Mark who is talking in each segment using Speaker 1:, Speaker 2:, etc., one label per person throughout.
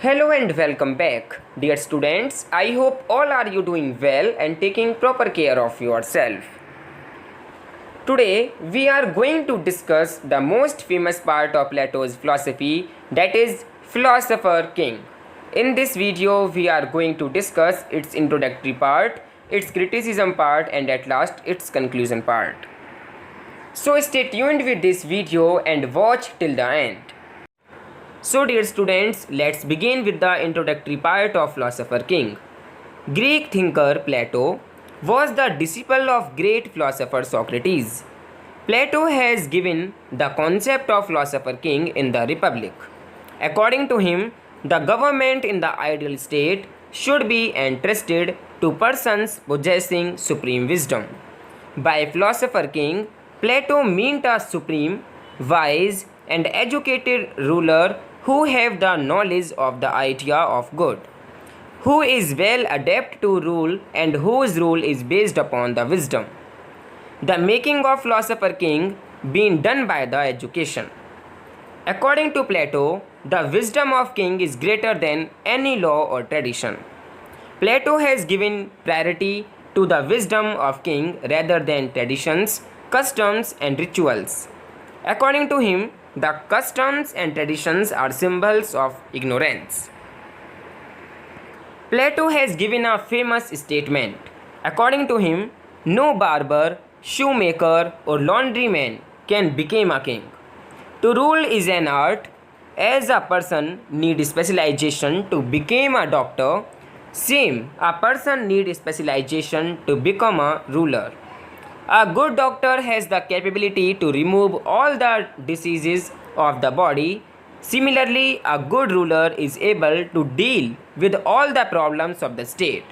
Speaker 1: Hello and welcome back. Dear students, I hope all are you doing well and taking proper care of yourself. Today we are going to discuss the most famous part of Plato's philosophy, that is Philosopher King. In this video we are going to discuss its introductory part, its criticism part and at last its conclusion part. So stay tuned with this video and watch till the end. So dear students, let's begin with the introductory part of Philosopher King. Greek thinker Plato was the disciple of great philosopher Socrates. Plato has given the concept of Philosopher King in the Republic. According to him, the government in the ideal state should be entrusted to persons possessing supreme wisdom. By Philosopher King, Plato meant a supreme, wise, and educated ruler who have the knowledge of the idea of good, who is well adept to rule and whose rule is based upon the wisdom. The making of Philosopher King being done by the education. According to Plato, the wisdom of king is greater than any law or tradition. Plato has given priority to the wisdom of king rather than traditions, customs and rituals. According to him, the customs and traditions are symbols of ignorance. Plato has given a famous statement. According to him, no barber, shoemaker or laundryman can become a king. To rule is an art. As a person needs specialization to become a doctor, same a person needs specialization to become a ruler. A good doctor has the capability to remove all the diseases of the body. Similarly, a good ruler is able to deal with all the problems of the state.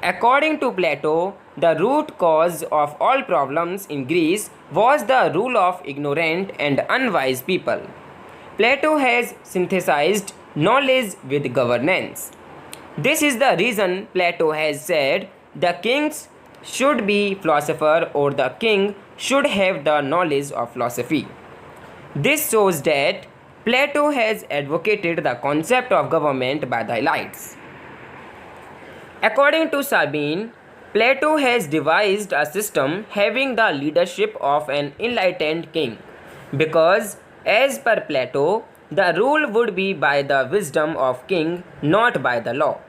Speaker 1: According to Plato, the root cause of all problems in Greece was the rule of ignorant and unwise people. Plato has synthesized knowledge with governance. This is the reason Plato has said the kings should be philosopher or the king should have the knowledge of philosophy. This shows that Plato has advocated the concept of government by the elites. According to Sabine, Plato has devised a system having the leadership of an enlightened king because, as per Plato, the rule would be by the wisdom of king, not by the law.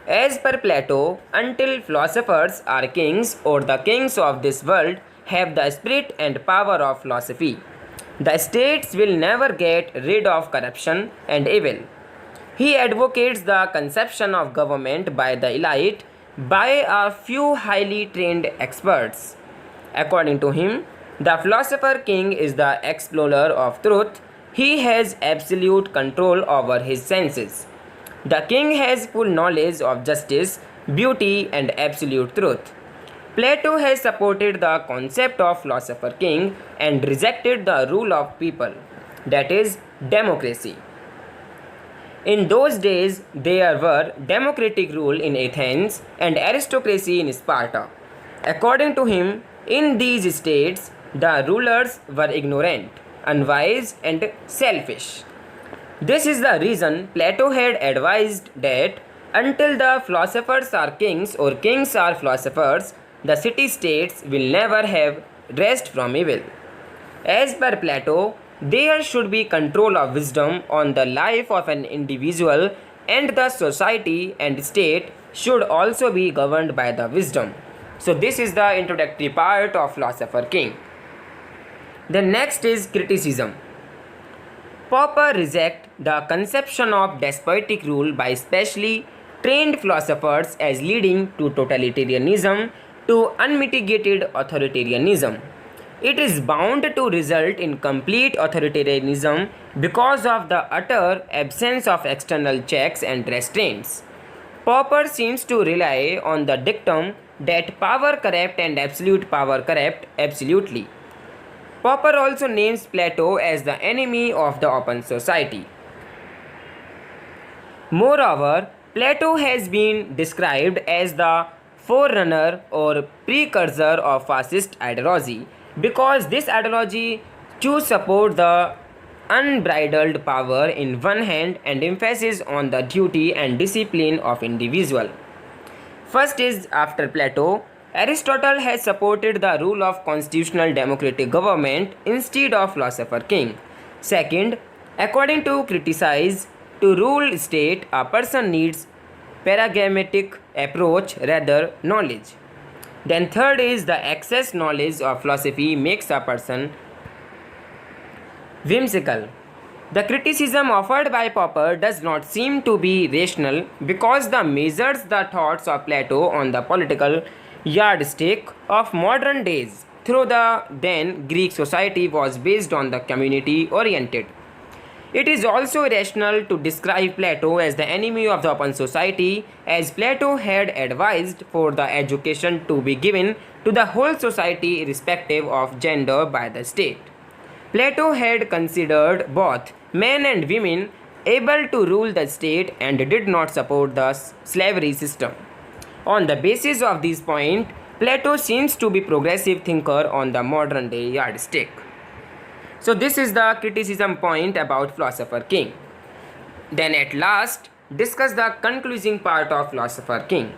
Speaker 1: As per Plato, until philosophers are kings or the kings of this world have the spirit and power of philosophy, the states will never get rid of corruption and evil. He advocates the conception of government by the elite by a few highly trained experts. According to him, the philosopher king is the explorer of truth. He has absolute control over his senses. The king has full knowledge of justice, beauty, and absolute truth. Plato has supported the concept of philosopher king and rejected the rule of people, that is, democracy. In those days, there were democratic rule in Athens and aristocracy in Sparta. According to him, in these states, the rulers were ignorant, unwise, and selfish. This is the reason Plato had advised that until the philosophers are kings or kings are philosophers, the city-states will never have rest from evil. As per Plato, there should be control of wisdom on the life of an individual and the society and state should also be governed by the wisdom. So this is the introductory part of Philosopher King. The next is criticism. Popper rejects the conception of despotic rule by specially trained philosophers as leading to totalitarianism, to unmitigated authoritarianism. It is bound to result in complete authoritarianism because of the utter absence of external checks and restraints. Popper seems to rely on the dictum that power corrupt and absolute power corrupt absolutely. Popper also names Plato as the enemy of the open society. Moreover, Plato has been described as the forerunner or precursor of fascist ideology because this ideology to support the unbridled power in one hand and emphasis on the duty and discipline of individual. First is, after Plato, Aristotle has supported the rule of constitutional democratic government instead of philosopher king. Second, according to criticize, to rule state, a person needs paradigmatic approach rather knowledge. Then third is, the excess knowledge of philosophy makes a person whimsical. The criticism offered by Popper does not seem to be rational because the measures the thoughts of Plato on the political yardstick of modern days through the then Greek society was based on the community oriented. It is also rational to describe Plato as the enemy of the open society, as Plato had advised for the education to be given to the whole society irrespective of gender by the state. Plato had considered both men and women able to rule the state and did not support the slavery system. On the basis of this point, Plato seems to be progressive thinker on the modern day yardstick. So this is the criticism point about philosopher king. Then at last, discuss the concluding part of philosopher king.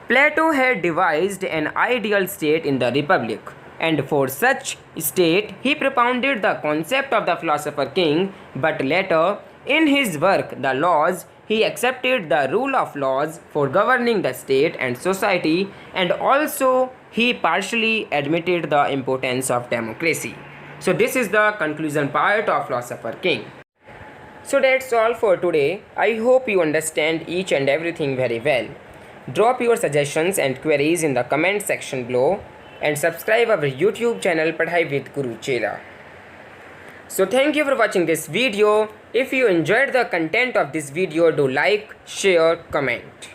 Speaker 1: Plato had devised an ideal state in the republic, and for such state he propounded the concept of the philosopher king, but later in his work The Laws he accepted the rule of laws for governing the state and society, and also he partially admitted the importance of democracy. So this is the conclusion part of philosopher king. So that's all for today. I hope you understand each and everything very well. Drop your suggestions and queries in the comment section below and subscribe our YouTube channel Padhai with Guru Chela. So thank you for watching this video. If you enjoyed the content of this video, do like, share, comment.